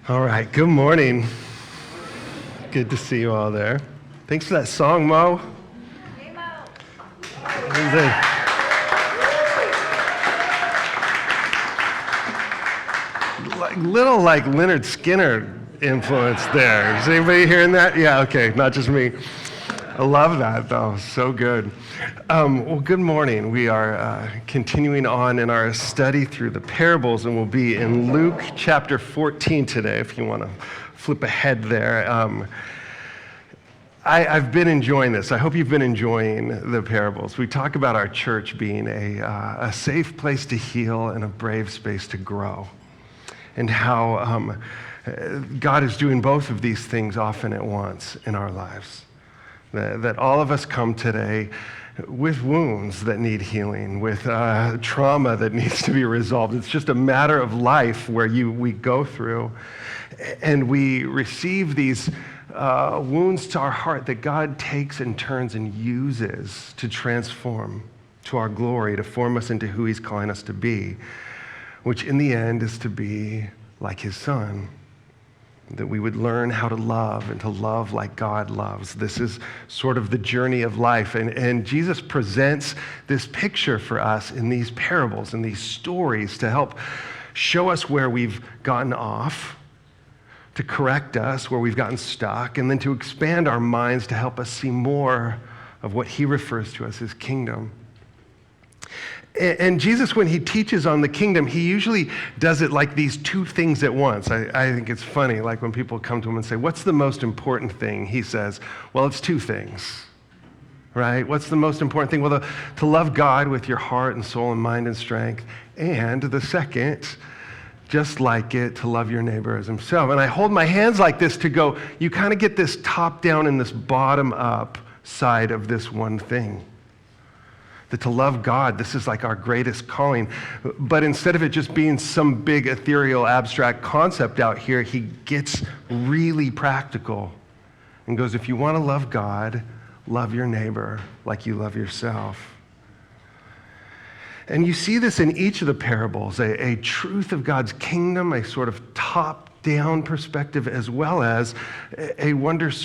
All right, good morning. Good to see you all there. Thanks for that song, Mo. Hey, Mo. Little Leonard Skinner influence there. Is anybody hearing that? Yeah, okay, not just me. I love that, though. So good. Well, good morning. We are continuing on in our study through the parables, and we'll be in Luke chapter 14 today, if you want to flip ahead there. I've been enjoying this. I hope you've been enjoying the parables. We talk about our church being a safe place to heal and a brave space to grow, and how God is doing both of these things often at once in our lives. That all of us come today with wounds that need healing, with trauma that needs to be resolved. It's just a matter of life where we go through, and we receive these wounds to our heart that God takes and turns and uses to transform to our glory, to form us into who He's calling us to be, which in the end is to be like His Son. That we would learn how to love and to love like God loves. This is sort of the journey of life. And Jesus presents this picture for us in these parables and these stories to help show us where we've gotten off, to correct us where we've gotten stuck, and then to expand our minds to help us see more of what He refers to as His kingdom. And Jesus, when He teaches on the kingdom, He usually does it like these two things at once. I think it's funny, like when people come to Him and say, what's the most important thing? He says, well, it's two things, right? What's the most important thing? Well, to love God with your heart and soul and mind and strength. And the second, just like it, to love your neighbor as himself. And I hold my hands like this to go, you kind of get this top down and this bottom up side of this one thing. That to love God, this is like our greatest calling. But instead of it just being some big ethereal abstract concept out here, He gets really practical and goes, if you want to love God, love your neighbor like you love yourself. And you see this in each of the parables, a truth of God's kingdom, a sort of top-down perspective, as well as a wonderful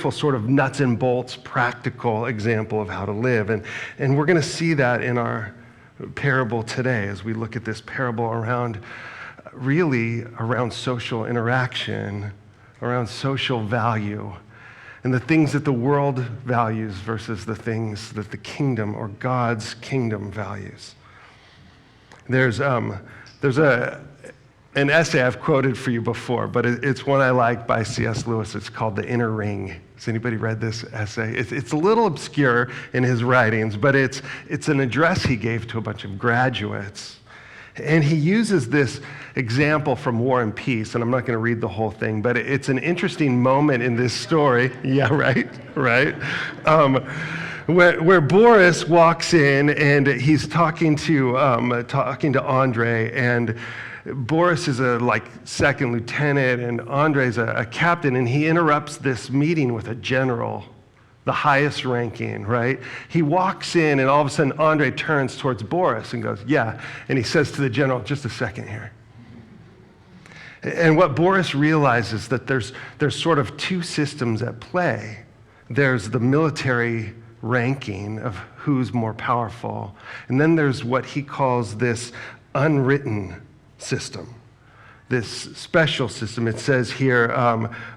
sort of nuts and bolts practical example of how to live. And we're going to see that in our parable today as we look at this parable around social interaction, around social value, and the things that the world values versus the things that the kingdom or God's kingdom values. There's an essay I've quoted for you before, but it's one I like by C.S. Lewis. It's called The Inner Ring. Has anybody read this essay? It's a little obscure in his writings, but it's an address he gave to a bunch of graduates. And he uses this example from War and Peace, and I'm not going to read the whole thing, but it's an interesting moment in this story. Yeah, right. Where Boris walks in and he's talking to Andre, and Boris is a second lieutenant, and Andre's a captain, and he interrupts this meeting with a general, the highest ranking, right? He walks in, and all of a sudden, Andre turns towards Boris and goes, yeah. And he says to the general, just a second here. And what Boris realizes that there's sort of two systems at play. There's the military ranking of who's more powerful, and then there's what he calls this unwritten system. This special system. It says here,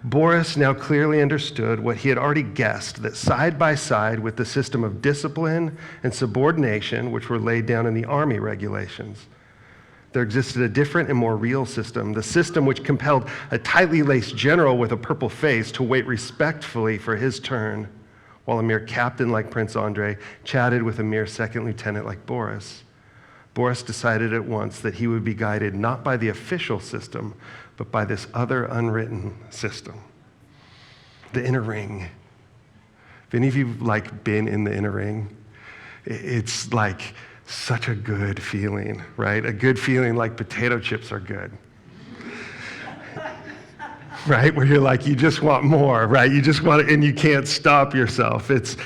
Boris now clearly understood what he had already guessed, that side by side with the system of discipline and subordination, which were laid down in the army regulations, there existed a different and more real system, the system which compelled a tightly laced general with a purple face to wait respectfully for his turn, while a mere captain like Prince Andre chatted with a mere second lieutenant like Boris. Boris decided at once that he would be guided not by the official system, but by this other unwritten system, the inner ring. If any of you been in the inner ring, it's like such a good feeling, right? A good feeling like potato chips are good. Right? Where you're like, you just want more, right? You just want it and you can't stop yourself. It's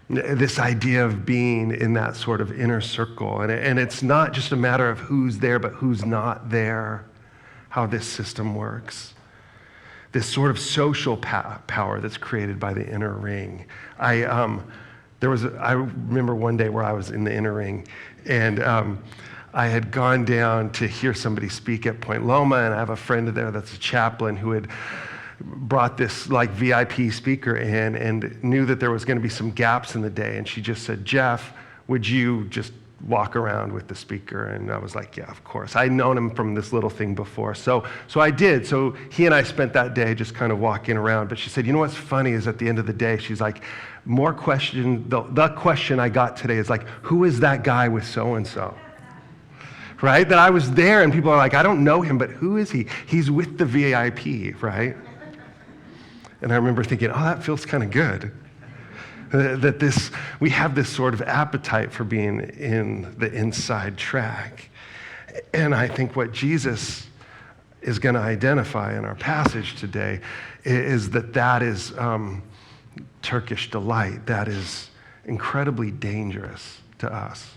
this idea of being in that sort of inner circle. And it's not just a matter of who's there, but who's not there. how this system works. This sort of social power that's created by the inner ring. I remember one day where I was in the inner ring, and I had gone down to hear somebody speak at Point Loma, and I have a friend there that's a chaplain who had brought this like VIP speaker in and knew that there was going to be some gaps in the day, and she just said, "Jeff, would you just walk around with the speaker?" And I was like, yeah, of course. I'd known him from this little thing before. So I did. So he and I spent that day just kind of walking around. But she said, you know what's funny is at the end of the day, she's like, the question I got today is like, who is that guy with so-and-so? Right? That I was there and people are like, I don't know him, but who is he? He's with the VIP, right? And I remember thinking, oh, that feels kind of good. That we have this sort of appetite for being in the inside track. And I think what Jesus is going to identify in our passage today is that is Turkish delight. That is incredibly dangerous to us.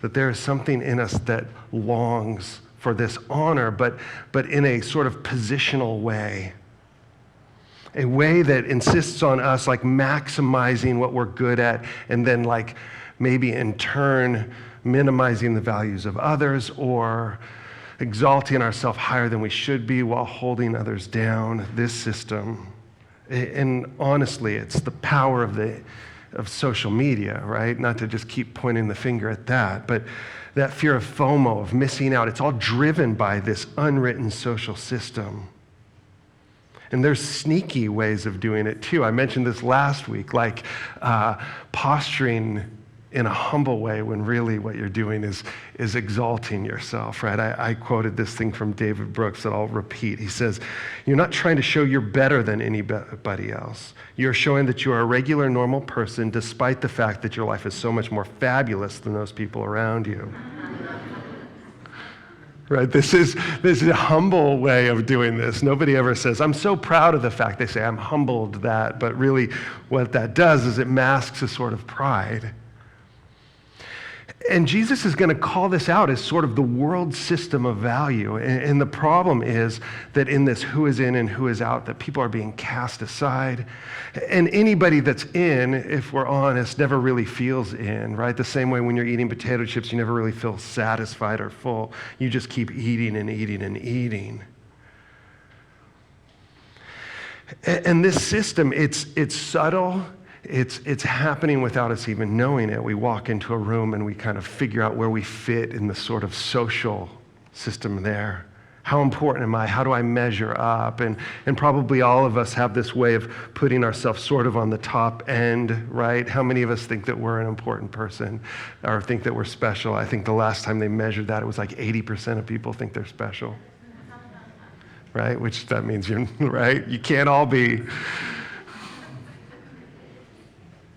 That there is something in us that longs for this honor, but in a sort of positional way. A way that insists on us like maximizing what we're good at and then like maybe in turn minimizing the values of others or exalting ourselves higher than we should be while holding others down. This system, and honestly, it's the power of social media, right? Not to just keep pointing the finger at that, but that fear of FOMO, of missing out, it's all driven by this unwritten social system. And there's sneaky ways of doing it too. I mentioned this last week, like posturing in a humble way when really what you're doing is exalting yourself, right? I quoted this thing from David Brooks that I'll repeat. He says, you're not trying to show you're better than anybody else. You're showing that you are a regular, normal person despite the fact that your life is so much more fabulous than those people around you. Right? This is a humble way of doing this. Nobody ever says, I'm so proud of the fact. They say, I'm humbled that. But really what that does is it masks a sort of pride. And Jesus is going to call this out as sort of the world system of value. And the problem is that in this who is in and who is out, that people are being cast aside. And anybody that's in, if we're honest, never really feels in, right? The same way when you're eating potato chips, you never really feel satisfied or full. You just keep eating and eating and eating. And this system, it's subtle. It's happening without us even knowing it. We walk into a room and we kind of figure out where we fit in the sort of social system there. How important am I? How do I measure up? And probably all of us have this way of putting ourselves sort of on the top end, right? How many of us think that we're an important person or think that we're special? I think the last time they measured that, it was like 80% of people think they're special, right? Which that means you're, right? You can't all be.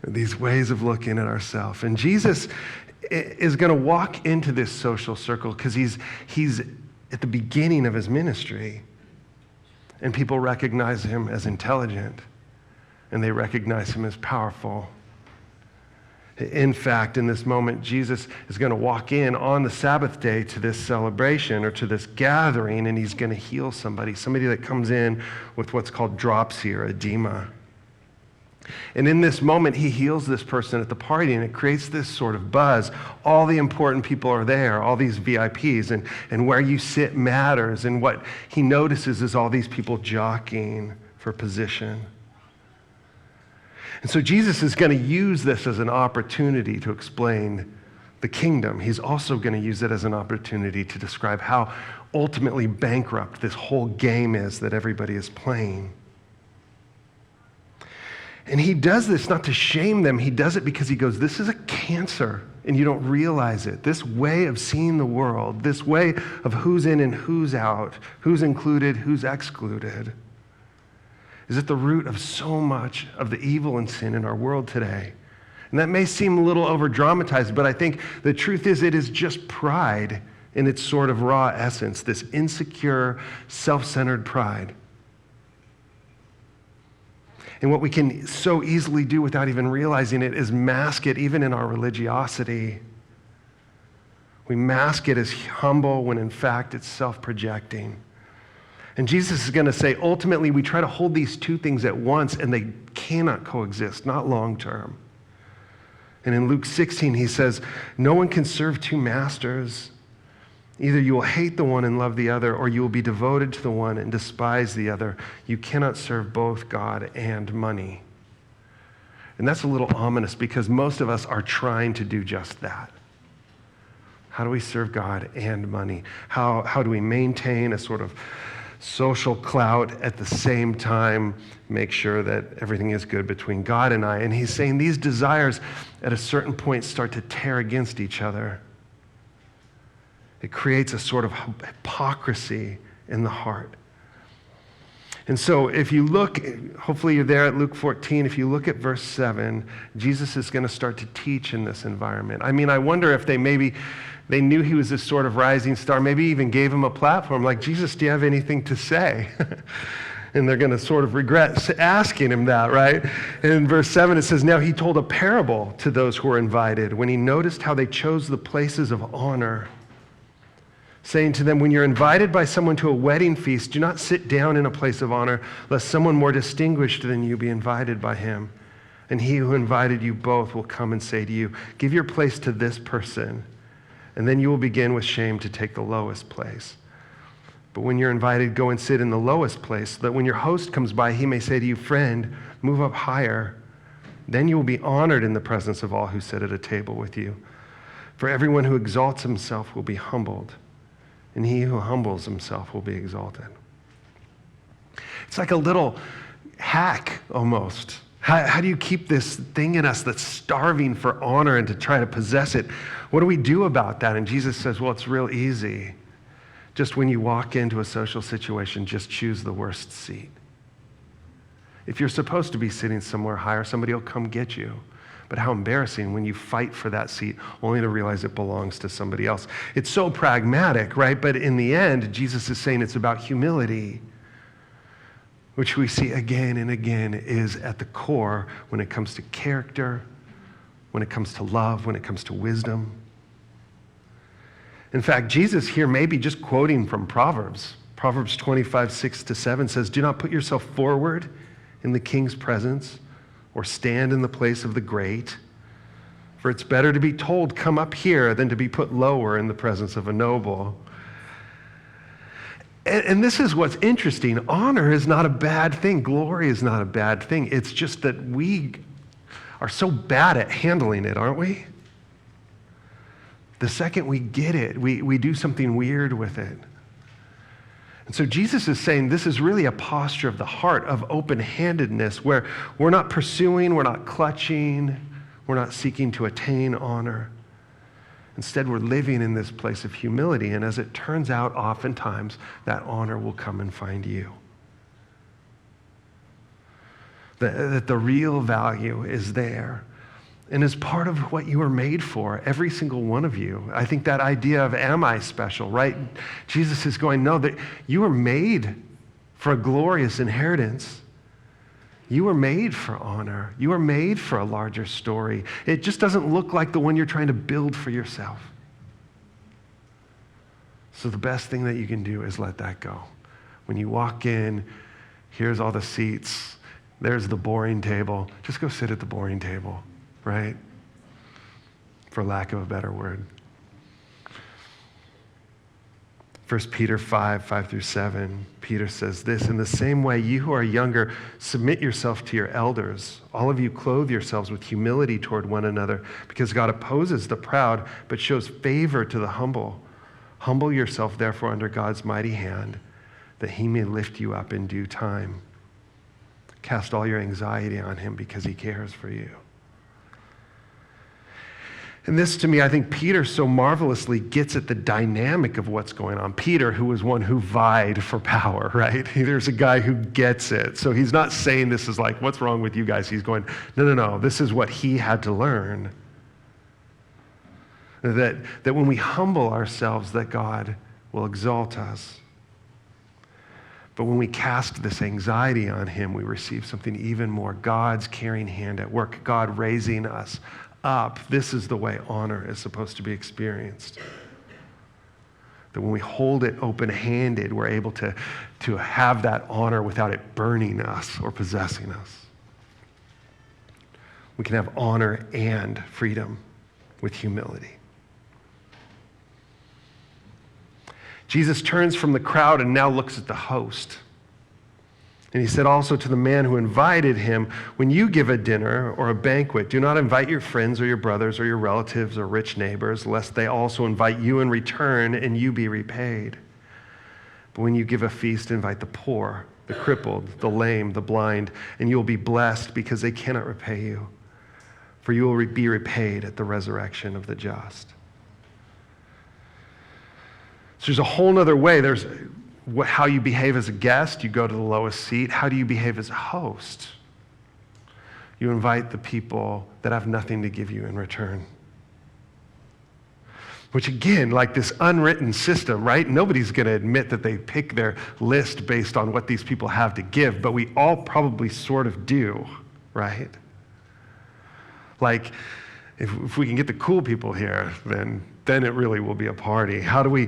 These ways of looking at ourselves. And Jesus is going to walk into this social circle because he's at the beginning of his ministry. And people recognize him as intelligent. And they recognize him as powerful. In fact, in this moment, Jesus is going to walk in on the Sabbath day to this celebration or to this gathering, and he's going to heal somebody that comes in with what's called dropsy or edema. And in this moment, he heals this person at the party, and it creates this sort of buzz. All the important people are there, all these VIPs, and where you sit matters. And what he notices is all these people jockeying for position. And so Jesus is going to use this as an opportunity to explain the kingdom. He's also going to use it as an opportunity to describe how ultimately bankrupt this whole game is that everybody is playing. And he does this not to shame them. He does it because he goes, this is a cancer, and you don't realize it. This way of seeing the world, this way of who's in and who's out, who's included, who's excluded, is at the root of so much of the evil and sin in our world today. And that may seem a little over-dramatized, but I think the truth is it is just pride in its sort of raw essence, this insecure, self-centered pride. And what we can so easily do without even realizing it is mask it even in our religiosity. We mask it as humble when in fact it's self-projecting. And Jesus is going to say, ultimately, we try to hold these two things at once, and they cannot coexist, not long term. And in Luke 16, he says, no one can serve two masters. Either you will hate the one and love the other, or you will be devoted to the one and despise the other. You cannot serve both God and money. And that's a little ominous because most of us are trying to do just that. How do we serve God and money? How do we maintain a sort of social clout at the same time, make sure that everything is good between God and I? And he's saying these desires at a certain point start to tear against each other. It creates a sort of hypocrisy in the heart. And so if you look, hopefully you're there at Luke 14, if you look at verse 7, Jesus is going to start to teach in this environment. I mean, I wonder if they knew he was this sort of rising star, maybe even gave him a platform, like, Jesus, do you have anything to say? And they're going to sort of regret asking him that, right? In verse 7, it says, now he told a parable to those who were invited when he noticed how they chose the places of honor, saying to them, when you're invited by someone to a wedding feast, do not sit down in a place of honor, lest someone more distinguished than you be invited by him. And he who invited you both will come and say to you, give your place to this person, and then you will begin with shame to take the lowest place. But when you're invited, go and sit in the lowest place, so that when your host comes by, he may say to you, friend, move up higher. Then you will be honored in the presence of all who sit at a table with you. For everyone who exalts himself will be humbled, and he who humbles himself will be exalted. It's like a little hack almost. How do you keep this thing in us that's starving for honor and to try to possess it? What do we do about that? And Jesus says, well, it's real easy. Just when you walk into a social situation, just choose the worst seat. If you're supposed to be sitting somewhere higher, somebody will come get you. But how embarrassing when you fight for that seat only to realize it belongs to somebody else. It's so pragmatic, right? But in the end, Jesus is saying it's about humility, which we see again and again is at the core when it comes to character, when it comes to love, when it comes to wisdom. In fact, Jesus here may be just quoting from Proverbs. Proverbs 25, 6-7 says, do not put yourself forward in the king's presence, or stand in the place of the great. For it's better to be told, come up here, than to be put lower in the presence of a noble. And this is what's interesting. Honor is not a bad thing. Glory is not a bad thing. It's just that we are so bad at handling it, aren't we? The second we get it, we do something weird with it. And so Jesus is saying this is really a posture of the heart, of open-handedness, where we're not pursuing, we're not clutching, we're not seeking to attain honor. Instead, we're living in this place of humility, and as it turns out, oftentimes, that honor will come and find you. That the real value is there and is part of what you are made for, every single one of you. I think that idea of am I special, right? Jesus is going, no, that you are made for a glorious inheritance. You were made for honor. You were made for a larger story. It just doesn't look like the one you're trying to build for yourself. So the best thing that you can do is let that go. When you walk in, here's all the seats. There's the boring table. Just go sit at the boring table, right? For lack of a better word. 1 Peter 5:5-7, Peter says this, in the same way, you who are younger, submit yourself to your elders. All of you clothe yourselves with humility toward one another, because God opposes the proud, but shows favor to the humble. Humble yourself, therefore, under God's mighty hand, that he may lift you up in due time. Cast all your anxiety on him, because he cares for you. And this, to me, I think Peter so marvelously gets at the dynamic of what's going on. Peter, who was one who vied for power, right? There's a guy who gets it. So he's not saying this is like, what's wrong with you guys? He's going, no. This is what he had to learn. That when we humble ourselves, that God will exalt us. But when we cast this anxiety on him, we receive something even more. God's caring hand at work. God raising us up. This is the way honor is supposed to be experienced. That when we hold it open-handed, we're able to have that honor without it burning us or possessing us. We can have honor and freedom with humility. Jesus turns from the crowd and now looks at the host. And he said also to the man who invited him, when you give a dinner or a banquet, do not invite your friends or your brothers or your relatives or rich neighbors, lest they also invite you in return and you be repaid. But when you give a feast, invite the poor, the crippled, the lame, the blind, and you will be blessed because they cannot repay you. For you will be repaid at the resurrection of the just. So there's a whole other way. There's how you behave as a guest. You go to the lowest seat. How do you behave as a host? You invite the people that have nothing to give you in return. Which again, like this unwritten system, right? Nobody's going to admit that they pick their list based on what these people have to give, but we all probably sort of do, right? Like, if we can get the cool people here, then it really will be a party. How do we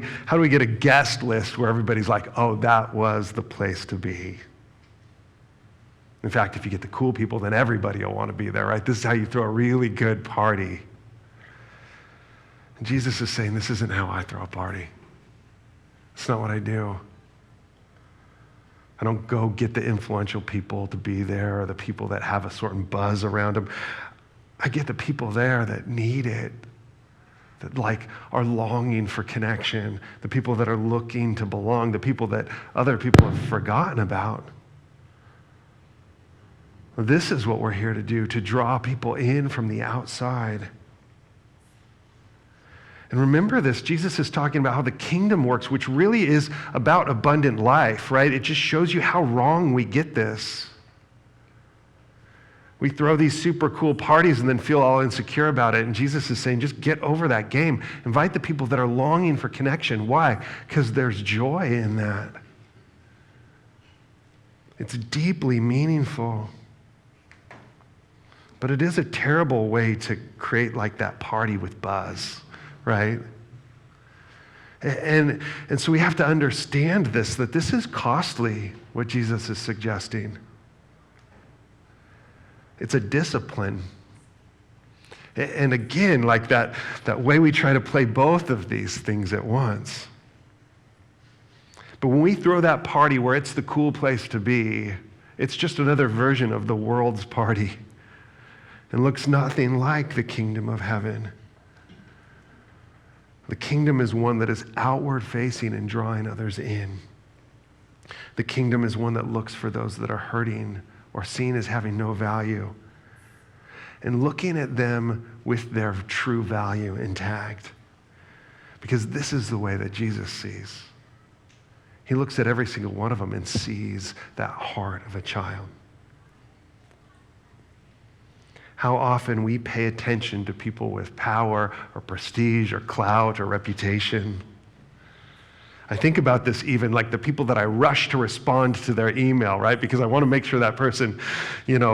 get a guest list where everybody's like, oh, that was the place to be? In fact, if you get the cool people, then everybody will want to be there, right? This is how you throw a really good party. And Jesus is saying, this isn't how I throw a party. It's not what I do. I don't go get the influential people to be there or the people that have a certain buzz around them. I get the people there that need it, that like are longing for connection, the people that are looking to belong, the people that other people have forgotten about. This is what we're here to do, to draw people in from the outside. And remember this, Jesus is talking about how the kingdom works, which really is about abundant life, right? It just shows you how wrong we get this. We throw these super cool parties and then feel all insecure about it. And Jesus is saying, just get over that game. Invite the people that are longing for connection. Why? Because there's joy in that. It's deeply meaningful. But it is a terrible way to create like that party with buzz, right? And so we have to understand this, that this is costly, what Jesus is suggesting. It's a discipline. And again, like that way we try to play both of these things at once. But when we throw that party where it's the cool place to be, it's just another version of the world's party. It looks nothing like the kingdom of heaven. The kingdom is one that is outward facing and drawing others in. The kingdom is one that looks for those that are hurting or seen as having no value, and looking at them with their true value intact. Because this is the way that Jesus sees. He looks at every single one of them and sees that heart of a child. How often we pay attention to people with power or prestige or clout or reputation. I think about this even like the people that I rush to respond to their email, right? Because I want to make sure that person,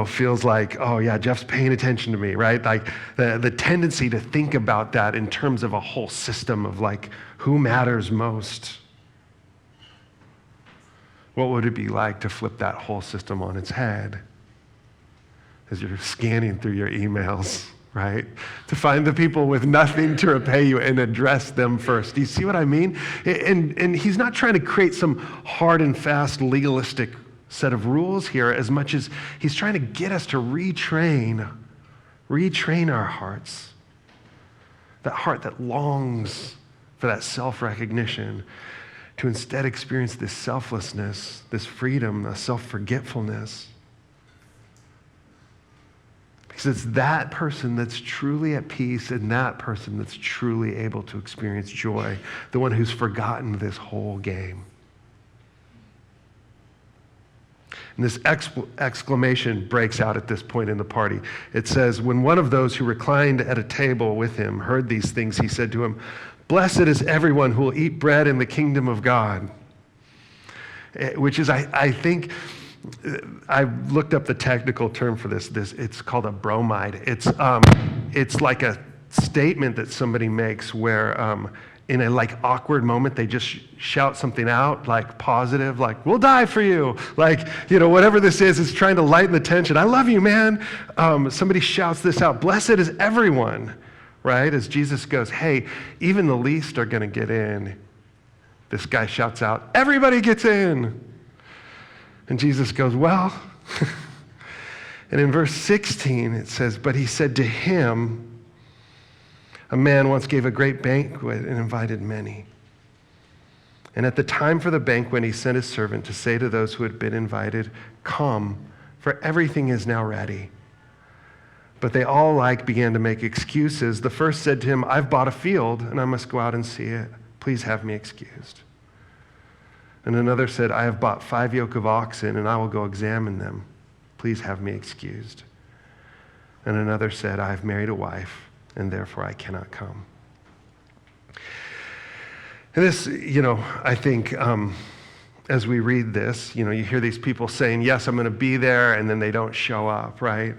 feels like, oh yeah, Jeff's paying attention to me, right? Like the tendency to think about that in terms of a whole system of like, who matters most? What would it be like to flip that whole system on its head as you're scanning through your emails? Right? To find the people with nothing to repay you and address them first. Do you see what I mean? And he's not trying to create some hard and fast legalistic set of rules here as much as he's trying to get us to retrain our hearts. That heart that longs for that self-recognition to instead experience this selflessness, this freedom, a self-forgetfulness. Because it's that person that's truly at peace and that person that's truly able to experience joy, the one who's forgotten this whole game. And this exclamation breaks out at this point in the party. It says, when one of those who reclined at a table with him heard these things, he said to him, "Blessed is everyone who will eat bread in the kingdom of God." Which is, I think, I looked up the technical term for this. It's called a bromide. It's like a statement that somebody makes where in a like awkward moment, they just shout something out, like positive, like, we'll die for you. Like, whatever this is trying to lighten the tension. I love you, man. Somebody shouts this out. Blessed is everyone, right? As Jesus goes, hey, even the least are going to get in. This guy shouts out, everybody gets in. And Jesus goes, well, and in verse 16, it says, but he said to him, a man once gave a great banquet and invited many. And at the time for the banquet, he sent his servant to say to those who had been invited, come, for everything is now ready. But they all began to make excuses. The first said to him, I've bought a field, and I must go out and see it. Please have me excused. And another said, I have bought 5 yoke of oxen, and I will go examine them. Please have me excused. And another said, I have married a wife, and therefore I cannot come. And this, I think as we read this, you hear these people saying, yes, I'm going to be there, and then they don't show up, right?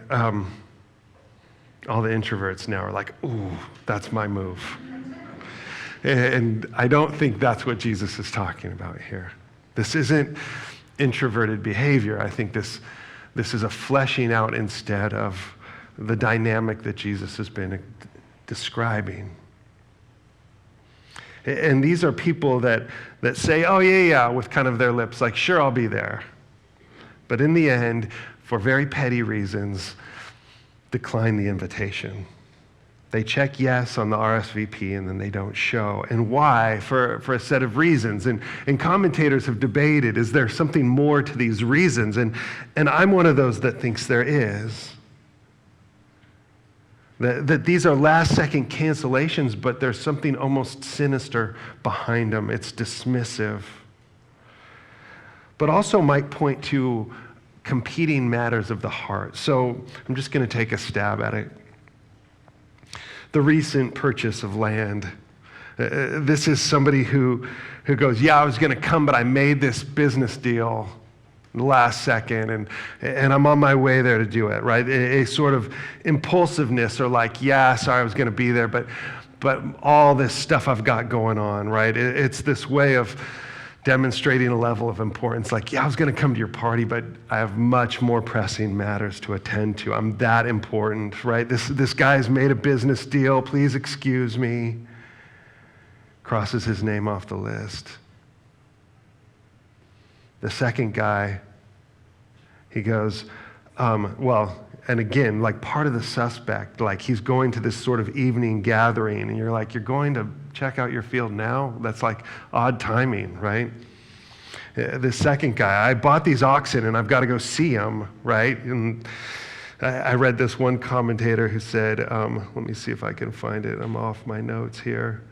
All the introverts now are like, ooh, that's my move. And I don't think that's what Jesus is talking about here. This isn't introverted behavior. I think this is a fleshing out instead of the dynamic that Jesus has been describing. And these are people that say, oh, yeah, with kind of their lips, like, sure, I'll be there. But in the end, for very petty reasons, decline the invitation. They check yes on the RSVP and then they don't show. And why? For a set of reasons. And commentators have debated, is there something more to these reasons? And I'm one of those that thinks there is. That these are last-second cancellations, but there's something almost sinister behind them. It's dismissive. But also might point to competing matters of the heart. So I'm just going to take a stab at it. The recent purchase of land. This is somebody who goes, yeah, I was going to come, but I made this business deal the last second, and I'm on my way there to do it, right? A sort of impulsiveness, or like, yeah, sorry, I was going to be there, but all this stuff I've got going on, right? It's this way of demonstrating a level of importance, like, yeah, I was going to come to your party, but I have much more pressing matters to attend to. I'm that important, right? This guy's made a business deal. Please excuse me. Crosses his name off the list. The second guy, he goes, and again, like part of the suspect, like he's going to this sort of evening gathering, and you're like, you're going to check out your field now? That's like odd timing, right? The second guy, I bought these oxen and I've got to go see them, right? And I read this one commentator who said, let me see if I can find it. I'm off my notes here.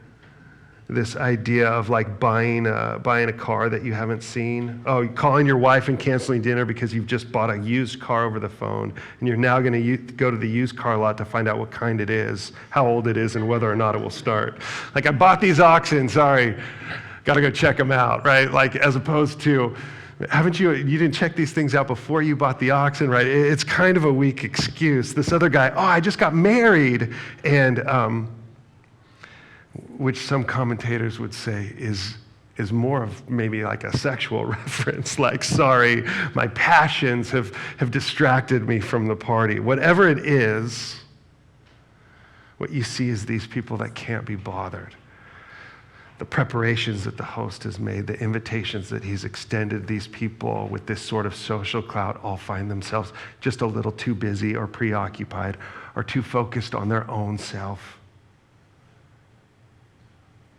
This idea of like buying a car that you haven't seen. Oh, calling your wife and canceling dinner because you've just bought a used car over the phone, and you're now going to go to the used car lot to find out what kind it is, how old it is, and whether or not it will start. Like, I bought these oxen, sorry, got to go check them out, right? Like, as opposed to, you didn't check these things out before you bought the oxen, right? It's kind of a weak excuse. This other guy, oh, I just got married, and which some commentators would say is more of maybe like a sexual reference, like, sorry, my passions have distracted me from the party. Whatever it is, what you see is these people that can't be bothered. The preparations that the host has made, the invitations that he's extended, these people with this sort of social clout all find themselves just a little too busy or preoccupied or too focused on their own self.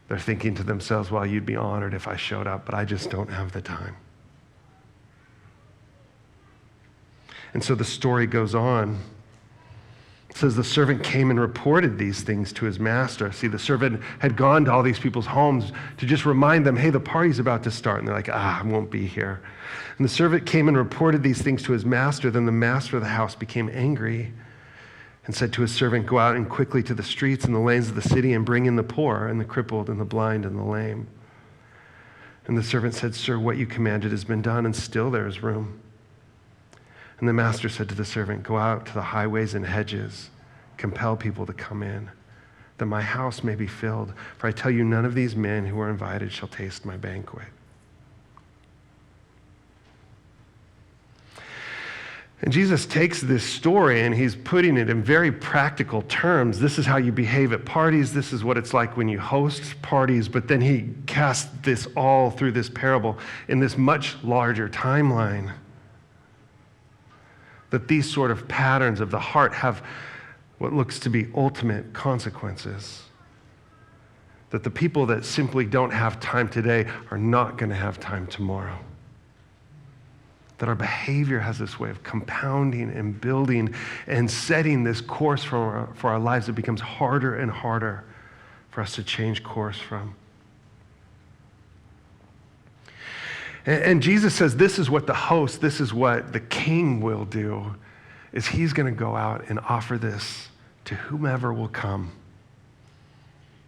They're thinking to themselves, well, you'd be honored if I showed up, but I just don't have the time. And so the story goes on. It says the servant came and reported these things to his master. See, the servant had gone to all these people's homes to just remind them, hey, the party's about to start. And they're like, I won't be here. And the servant came and reported these things to his master. Then the master of the house became angry and said to his servant, go out and quickly to the streets and the lanes of the city and bring in the poor and the crippled and the blind and the lame. And the servant said, sir, what you commanded has been done, and still there is room. And the master said to the servant, go out to the highways and hedges, compel people to come in, that my house may be filled. For I tell you, none of these men who are invited shall taste my banquet." And Jesus takes this story and he's putting it in very practical terms. This is how you behave at parties. This is what it's like when you host parties. But then he casts this all through this parable in this much larger timeline. That these sort of patterns of the heart have what looks to be ultimate consequences. That the people that simply don't have time today are not going to have time tomorrow. That our behavior has this way of compounding and building and setting this course for our lives. It becomes harder and harder for us to change course from. And Jesus says this is what the host, this is what the king will do, is he's going to go out and offer this to whomever will come.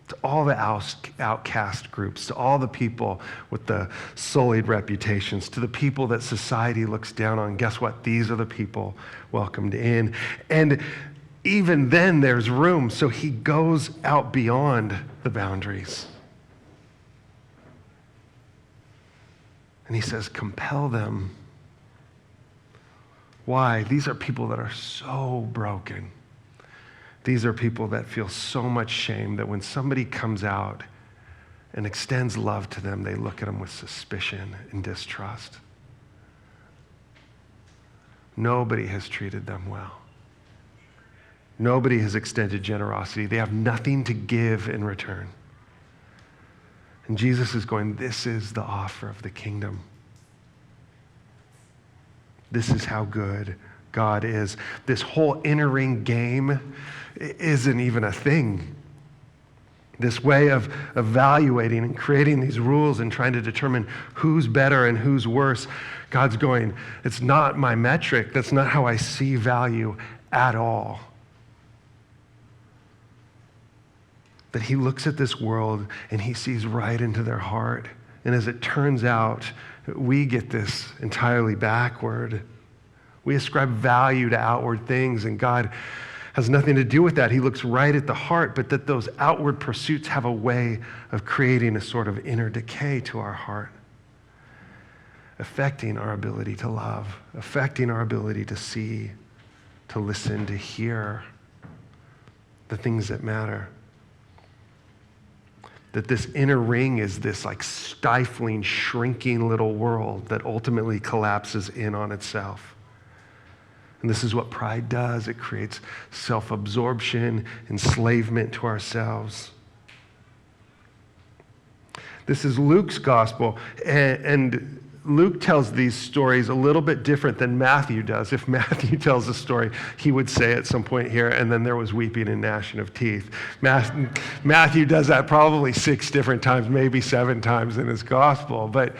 To all the outcast groups, to all the people with the sullied reputations, to the people that society looks down on. Guess what? These are the people welcomed in. And even then there's room, so he goes out beyond the boundaries. And he says, compel them. Why? These are people that are so broken. These are people that feel so much shame that when somebody comes out and extends love to them, they look at them with suspicion and distrust. Nobody has treated them well. Nobody has extended generosity. They have nothing to give in return. And Jesus is going, this is the offer of the kingdom. This is how good God is. This whole inner ring game isn't even a thing. This way of evaluating and creating these rules and trying to determine who's better and who's worse, God's going, it's not my metric. That's not how I see value at all. That he looks at this world and he sees right into their heart. And as it turns out, we get this entirely backward. We ascribe value to outward things, and God has nothing to do with that. He looks right at the heart, but that those outward pursuits have a way of creating a sort of inner decay to our heart, affecting our ability to love, affecting our ability to see, to listen, to hear the things that matter. That this inner ring is this like stifling, shrinking little world that ultimately collapses in on itself. And this is what pride does. It creates self-absorption, enslavement to ourselves. This is Luke's gospel, and Luke tells these stories a little bit different than Matthew does. If Matthew tells a story, he would say at some point here, and then there was weeping and gnashing of teeth. Matthew does that probably 6 different times, maybe 7 times in his gospel. But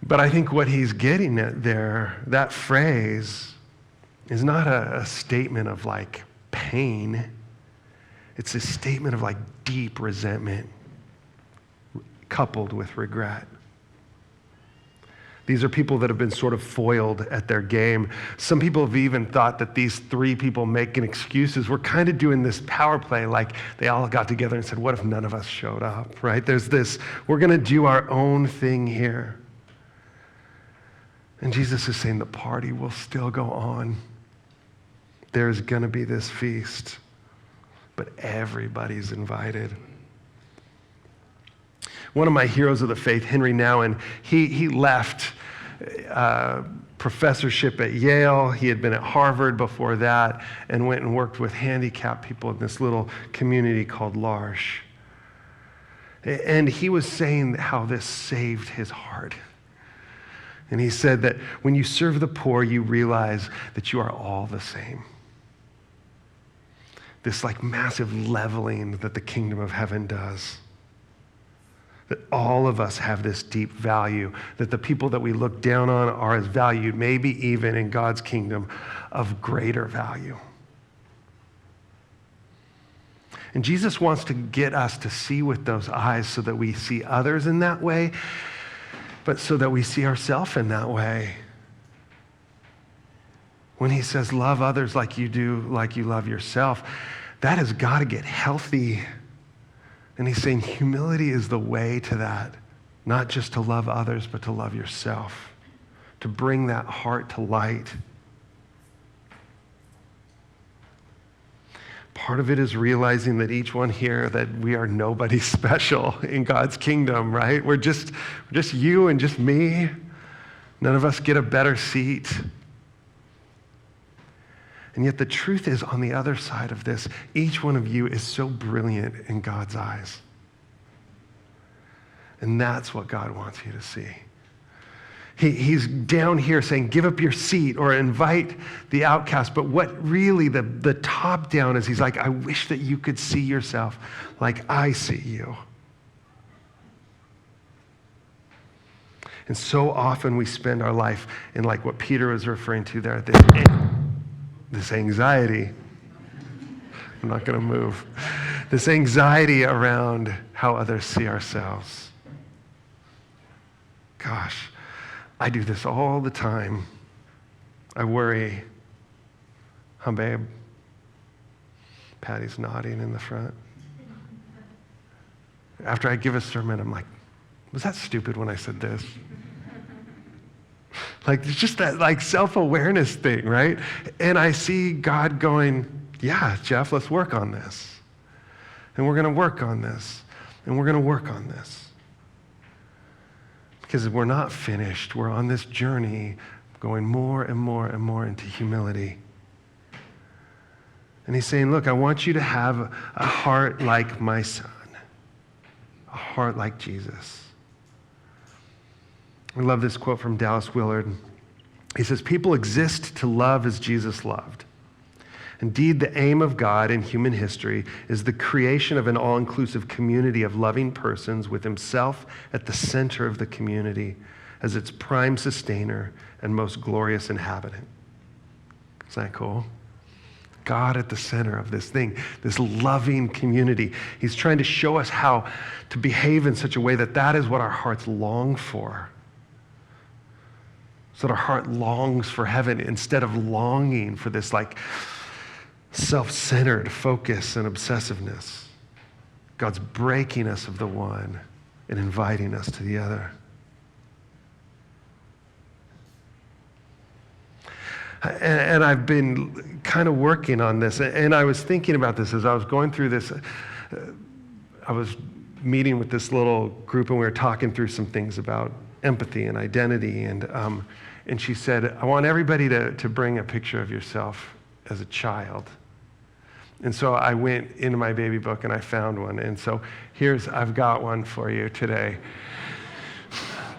I think what he's getting at there, that phrase, is not a statement of like pain. It's a statement of like deep resentment coupled with regret. These are people that have been sort of foiled at their game. Some people have even thought that these 3 people making excuses were kind of doing this power play, like they all got together and said, what if none of us showed up, right? There's this, we're going to do our own thing here. And Jesus is saying the party will still go on. There's going to be this feast, but everybody's invited. One of my heroes of the faith, Henry Nouwen, he left professorship at Yale. He had been at Harvard before that and went and worked with handicapped people in this little community called L'Arche. And he was saying how this saved his heart. And he said that when you serve the poor, you realize that you are all the same. This like massive leveling that the kingdom of heaven does. That all of us have this deep value, that the people that we look down on are as valued, maybe even in God's kingdom, of greater value. And Jesus wants to get us to see with those eyes so that we see others in that way, but so that we see ourselves in that way. When he says, love others like you do, like you love yourself, that has got to get healthy. And he's saying humility is the way to that, not just to love others, but to love yourself, to bring that heart to light. Part of it is realizing that each one here, that we are nobody special in God's kingdom, right? We're just you and just me. None of us get a better seat. And yet the truth is, on the other side of this, each one of you is so brilliant in God's eyes. And that's what God wants you to see. He's down here saying, give up your seat or invite the outcast. But what really the top down is, he's like, I wish that you could see yourself like I see you. And so often we spend our life in like what Peter was referring to there, this anxiety. I'm not going to move. This anxiety around how others see ourselves. Gosh, I do this all the time. I worry. Huh, babe? Patty's nodding in the front. After I give a sermon, I'm like, was that stupid when I said this? Like, it's just that like self-awareness thing, right? And I see God going, yeah, Jeff, let's work on this. And we're going to work on this. And we're going to work on this. Because we're not finished. We're on this journey going more and more and more into humility. And he's saying, look, I want you to have a heart like my son. A heart like Jesus. I love this quote from Dallas Willard. He says, people exist to love as Jesus loved. Indeed, the aim of God in human history is the creation of an all-inclusive community of loving persons with himself at the center of the community as its prime sustainer and most glorious inhabitant. Isn't that cool? God at the center of this thing, this loving community. He's trying to show us how to behave in such a way that that is what our hearts long for. So that our heart longs for heaven instead of longing for this like self-centered focus and obsessiveness. God's breaking us of the one and inviting us to the other. And I've been kind of working on this, and I was thinking about this as I was going through this. I was meeting with this little group, and we were talking through some things about empathy and identity, and she said, I want everybody to bring a picture of yourself as a child. And so I went into my baby book and I found one. And so I've got one for you today.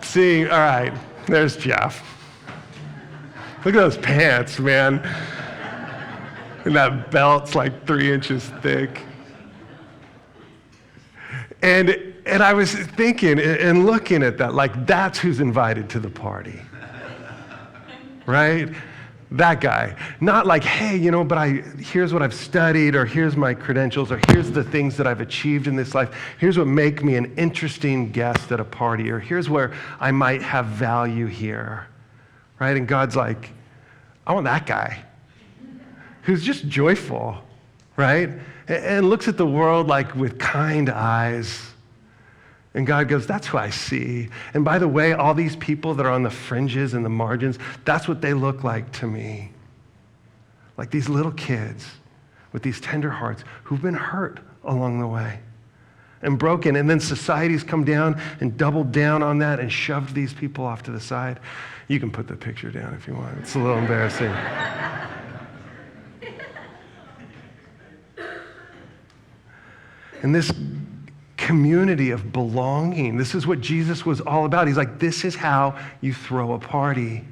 See, all right, there's Jeff. Look at those pants, man. And that belt's like 3 inches thick. And I was thinking and looking at that, like that's who's invited to the party. Right? That guy. Not like, hey, but here's what I've studied, or here's my credentials, or here's the things that I've achieved in this life. Here's what make me an interesting guest at a party, or here's where I might have value here. Right? And God's like, I want that guy who's just joyful, right? And looks at the world like with kind eyes. And God goes, that's who I see. And by the way, all these people that are on the fringes and the margins, that's what they look like to me. Like these little kids with these tender hearts who've been hurt along the way and broken. And then society's come down and doubled down on that and shoved these people off to the side. You can put the picture down if you want. It's a little embarrassing. And this community of belonging, this is what Jesus was all about. He's like, this is how you throw a party.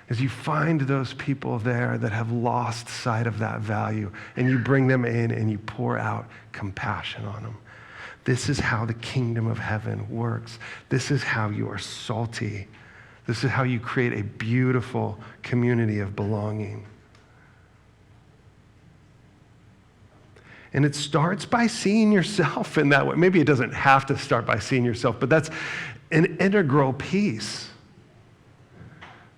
Is you find those people there that have lost sight of that value, and you bring them in and you pour out compassion on them. This is how the kingdom of heaven works. This is how you are salty. This is how you create a beautiful community of belonging. And it starts by seeing yourself in that way. Maybe it doesn't have to start by seeing yourself, but that's an integral piece.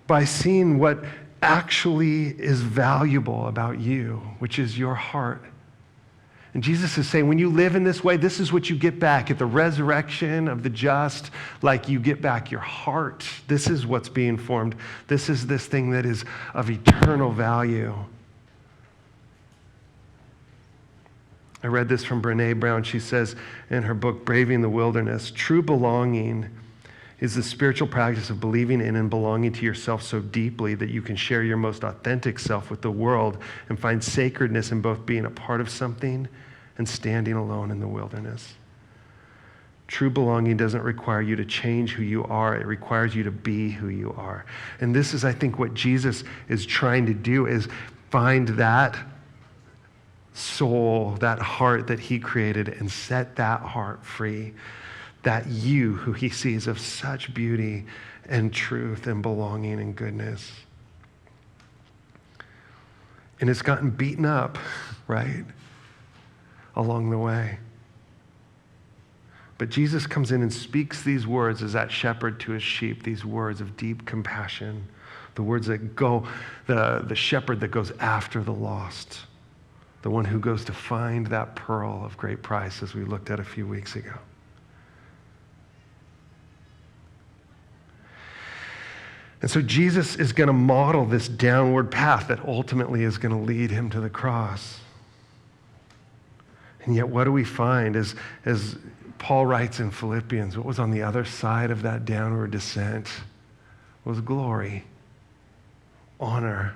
By seeing what actually is valuable about you, which is your heart. And Jesus is saying, when you live in this way, this is what you get back at the resurrection of the just, like you get back your heart. This is what's being formed. This is this thing that is of eternal value. I read this from Brené Brown. She says in her book, Braving the Wilderness, true belonging is the spiritual practice of believing in and belonging to yourself so deeply that you can share your most authentic self with the world and find sacredness in both being a part of something and standing alone in the wilderness. True belonging doesn't require you to change who you are. It requires you to be who you are. And this is, I think, what Jesus is trying to do, is find that soul, that heart that he created, and set that heart free. That you, who he sees of such beauty and truth and belonging and goodness. And it's gotten beaten up, right? Along the way. But Jesus comes in and speaks these words as that shepherd to his sheep, these words of deep compassion, the words that go, the shepherd that goes after the lost, the one who goes to find that pearl of great price, as we looked at a few weeks ago. And so Jesus is going to model this downward path that ultimately is going to lead him to the cross. And yet what do we find as Paul writes in Philippians, what was on the other side of that downward descent was glory, honor.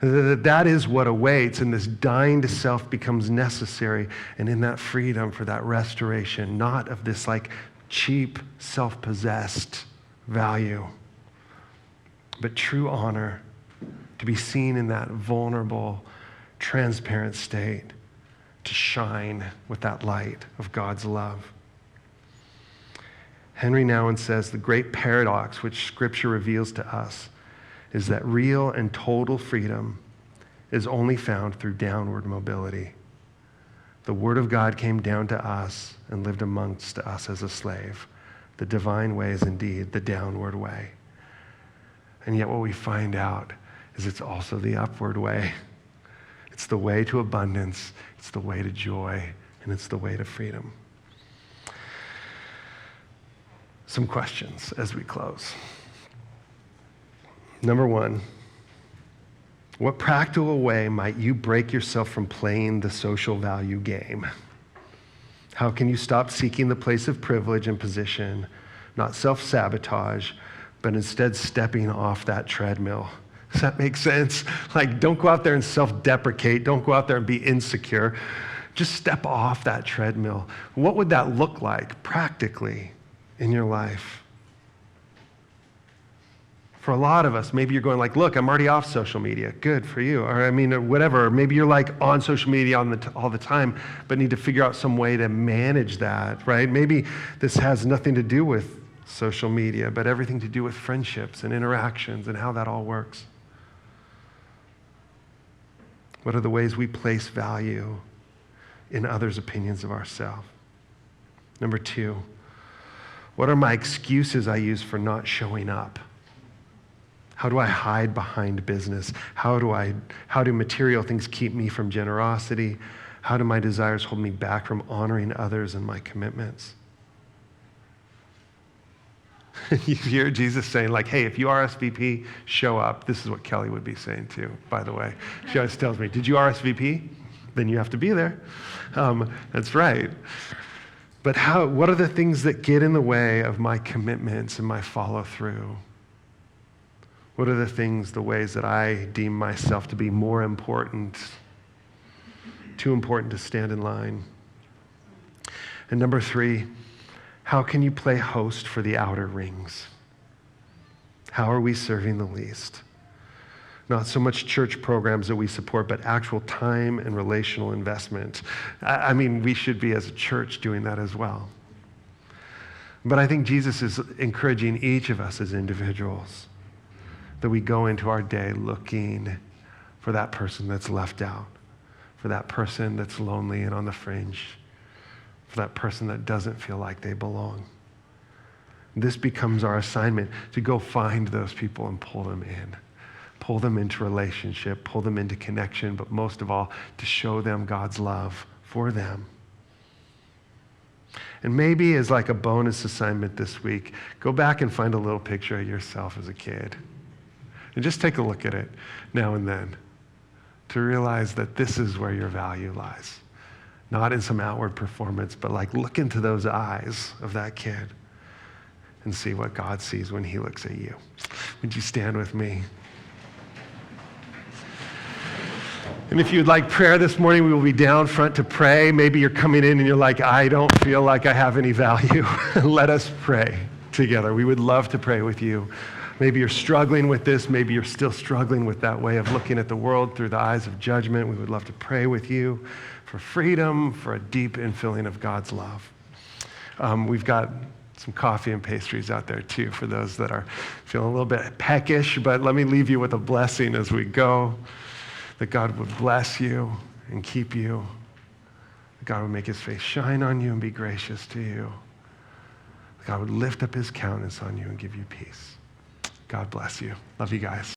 That is what awaits, and this dying to self becomes necessary, and in that freedom for that restoration, not of this like cheap, self-possessed value, but true honor, to be seen in that vulnerable, transparent state, to shine with that light of God's love. Henry Nouwen says, the great paradox which Scripture reveals to us is that real and total freedom is only found through downward mobility. The Word of God came down to us and lived amongst us as a slave. The divine way is indeed the downward way. And yet what we find out is it's also the upward way. It's the way to abundance, it's the way to joy, and it's the way to freedom. Some questions as we close. Number one, what practical way might you break yourself from playing the social value game? How can you stop seeking the place of privilege and position, not self-sabotage, but instead stepping off that treadmill? Does that make sense? Like, don't go out there and self-deprecate. Don't go out there and be insecure. Just step off that treadmill. What would that look like practically in your life? For a lot of us, maybe you're going like, look, I'm already off social media. Good for you. Or whatever. Maybe you're like on social media all the time, but need to figure out some way to manage that, right? Maybe this has nothing to do with social media, but everything to do with friendships and interactions and how that all works. What are the ways we place value in others' opinions of ourselves? Number two, what are my excuses I use for not showing up? How do I hide behind business? How do material things keep me from generosity? How do my desires hold me back from honoring others and my commitments? You hear Jesus saying, like, hey, if you RSVP, show up. This is what Kelly would be saying too, by the way. She always tells me, did you RSVP? Then you have to be there. That's right. But what are the things that get in the way of my commitments and my follow through? What are the ways that I deem myself to be more important, too important to stand in line? And number three, how can you play host for the outer rings? How are we serving the least? Not so much church programs that we support, but actual time and relational investment. I mean, we should be as a church doing that as well. But I think Jesus is encouraging each of us as individuals that we go into our day looking for that person that's left out, for that person that's lonely and on the fringe, for that person that doesn't feel like they belong. This becomes our assignment, to go find those people and pull them in pull them into relationship, pull them into connection, but most of all, to show them God's love for them. And maybe as like a bonus assignment this week, go back and find a little picture of yourself as a kid. And just take a look at it now and then to realize that this is where your value lies. Not in some outward performance, but like look into those eyes of that kid and see what God sees when he looks at you. Would you stand with me? And if you'd like prayer this morning, we will be down front to pray. Maybe you're coming in and you're like, I don't feel like I have any value. Let us pray together. We would love to pray with you. Maybe you're struggling with this. Maybe you're still struggling with that way of looking at the world through the eyes of judgment. We would love to pray with you for freedom, for a deep infilling of God's love. We've got some coffee and pastries out there too for those that are feeling a little bit peckish, but let me leave you with a blessing as we go. That God would bless you and keep you. That God would make his face shine on you and be gracious to you. That God would lift up his countenance on you and give you peace. God bless you. Love you guys.